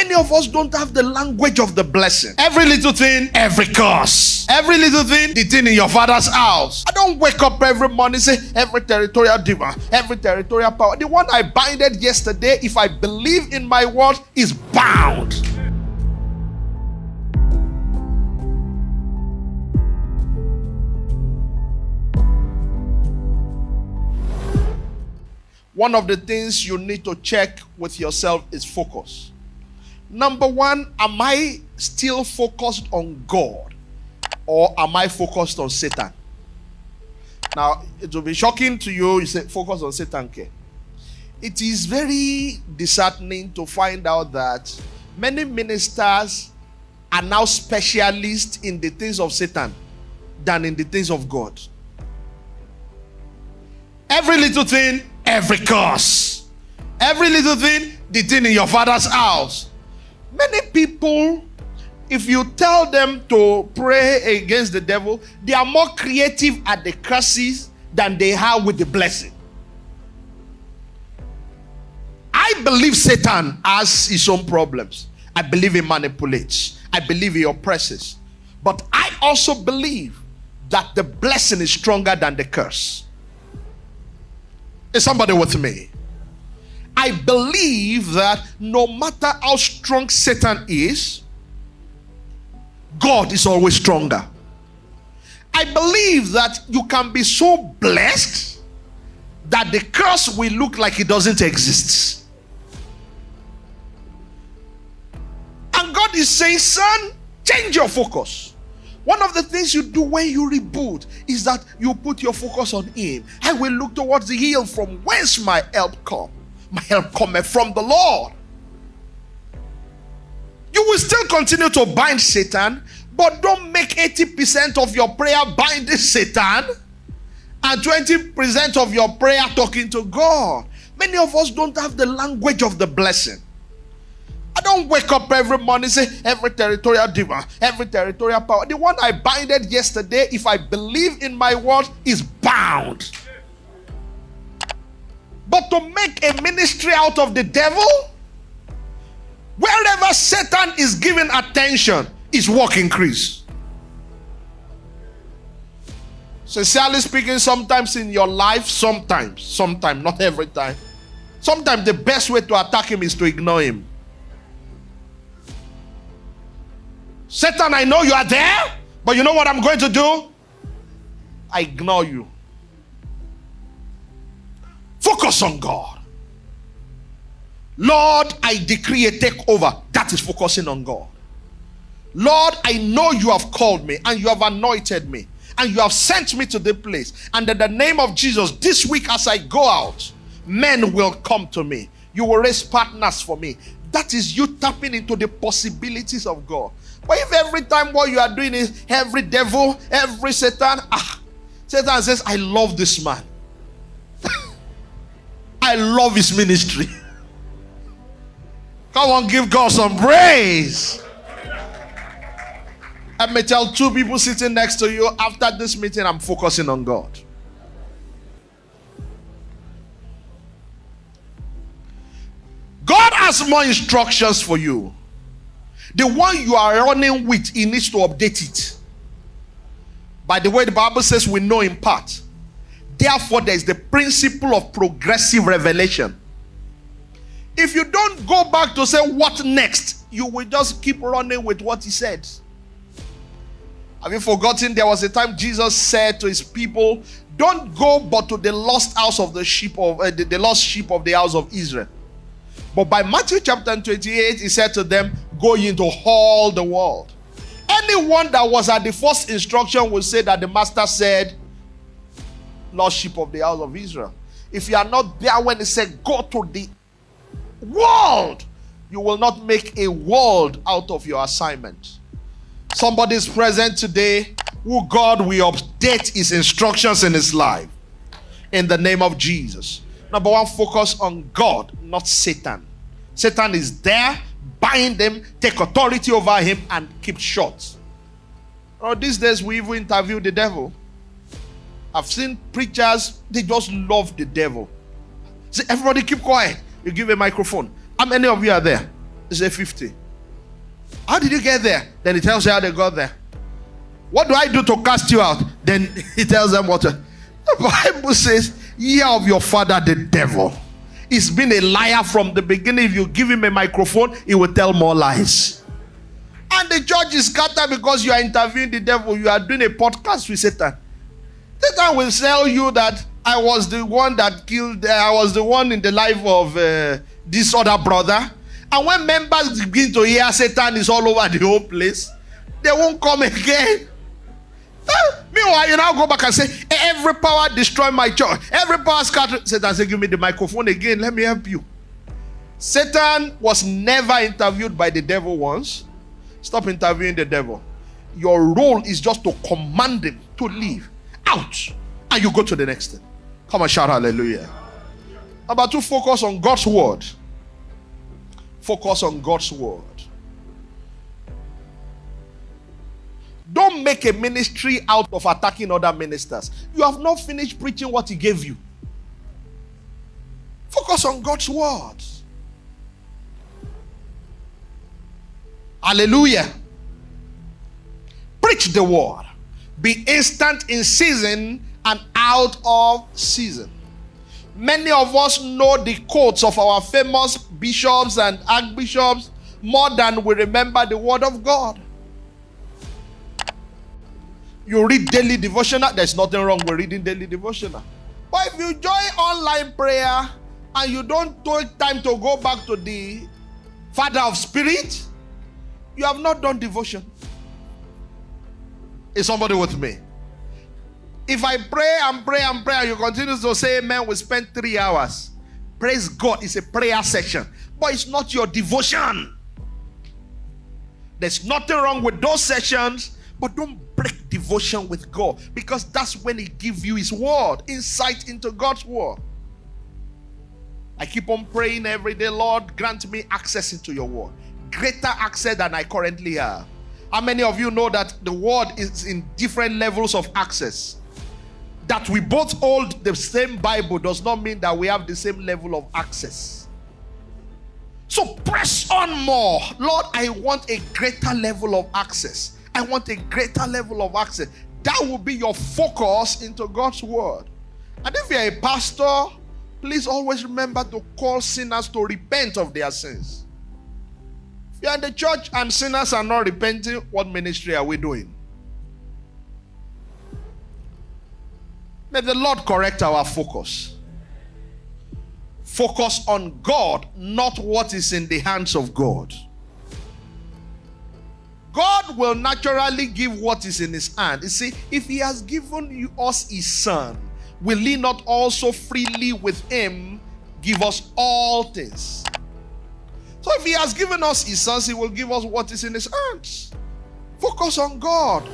Many of us don't have the language of the blessing. Every little thing, every curse. Every little thing, the thing in your father's house. I don't wake up every morning and say, every territorial demon, every territorial power. The one I binded yesterday, if I believe in my word, is bound. One of the things you need to check with yourself is focus. Number one, am I still focused on God or am I focused on Satan? Now, it will be shocking to you, you say focus on Satan. Okay. It is very disheartening to find out that many ministers are now specialists in the things of Satan than in the things of God. Every little thing, every curse. Every little thing, the thing in your father's house. Many people, if you tell them to pray against the devil, they are more creative at the curses than they are with the blessing. I believe Satan has his own problems. I believe he manipulates. I believe he oppresses. But I also believe that the blessing is stronger than the curse. Is somebody with me? I believe that no matter how strong Satan is, God is always stronger. I believe that you can be so blessed that the curse will look like it doesn't exist. And God is saying, son, change your focus. One of the things you do when you reboot is that you put your focus on him. I will look towards the hill from whence my help come. My help cometh from the Lord. You will still continue to bind Satan, but don't make 80% of your prayer binding Satan and 20% of your prayer talking to God. Many of us don't have the language of the blessing. I don't wake up every morning and say, every territorial demon, every territorial power. The one I binded yesterday, if I believe in my word, is bound. But to make a ministry out of the devil, wherever Satan is given attention, his work increase. Sincerely speaking, sometimes in your life, sometimes, not every time. Sometimes the best way to attack him is to ignore him. Satan, I know you are there, but you know what I'm going to do? I ignore you. Focus on God. Lord, I decree a takeover. That is focusing on God. Lord, I know you have called me and you have anointed me and you have sent me to the place. And in the name of Jesus, this week as I go out, men will come to me. You will raise partners for me. That is you tapping into the possibilities of God. But if every time what you are doing is every devil, every Satan, Satan says, I love this man. I love his ministry. Come on, give God some praise. Let me tell two people sitting next to you, after this meeting, I'm focusing on God. God has more instructions for you. The one you are running with, he needs to update it. By the way, the Bible says we know in part. Therefore, there is the principle of progressive revelation. If you don't go back to say what next, you will just keep running with what he said. Have you forgotten there was a time Jesus said to his people, don't go but to the lost house of the sheep of the lost sheep of the house of Israel. But by Matthew chapter 28, he said to them, go into all the world. Anyone that was at the first instruction will say that the master said, lost sheep of the house of Israel. If you are not there when he said, go to the world, you will not make a world out of your assignment. Somebody is present today who God will update his instructions in his life. In the name of Jesus. Number one, focus on God, not Satan. Satan is there, bind him, take authority over him, and keep short. These days we even interview the devil. I've seen preachers, they just love the devil. See, everybody keep quiet. You give a microphone. How many of you are there? He said 50. How did you get there? Then he tells you how they got there. What do I do to cast you out? Then he tells them what. The Bible says, ye are of your father the devil. He's been a liar from the beginning. If you give him a microphone, he will tell more lies. And the church is scattered because you are interviewing the devil. You are doing a podcast with Satan. Satan will tell you that I was the one that killed, I was the one in the life of this other brother. And when members begin to hear Satan is all over the whole place, they won't come again. Meanwhile, you now go back and say, every power destroy my church. Every power scatter. Satan said, give me the microphone again. Let me help you. Satan was never interviewed by the devil once. Stop interviewing the devil. Your role is just to command him to leave. Out. And you go to the next thing. Come and shout hallelujah. Number 2, focus on God's word. Focus on God's word. Don't make a ministry out of attacking other ministers. You have not finished preaching what he gave you. Focus on God's word. Hallelujah. Preach the word. Be instant in season and out of season. Many of us know the quotes of our famous bishops and archbishops more than we remember the word of God. You read daily devotional. There's nothing wrong with reading daily devotional. But if you join online prayer and you don't take time to go back to the Father of Spirit, you have not done devotion. Is somebody with me? If I pray and pray and pray and you continue to say amen, we spend 3 hours. Praise God, it's a prayer section. But it's not your devotion. There's nothing wrong with those sessions, but don't break devotion with God, because that's when he gives you his word, insight into God's word. I keep on praying every day, Lord, grant me access into your word. Greater access than I currently have. How many of you know that the word is in different levels of access? That we both hold the same Bible does not mean that we have the same level of access. So press on more. Lord, I want a greater level of access. I want a greater level of access. That will be your focus into God's word. And if you're a pastor, please always remember to call sinners to repent of their sins. If you're in the church and sinners are not repenting, what ministry are we doing? May the Lord correct our focus. Focus on God, not what is in the hands of God. God will naturally give what is in his hand. You see, if he has given us his son, will he not also freely with him give us all things? So if he has given us his sons, he will give us what is in his hands. Focus on God.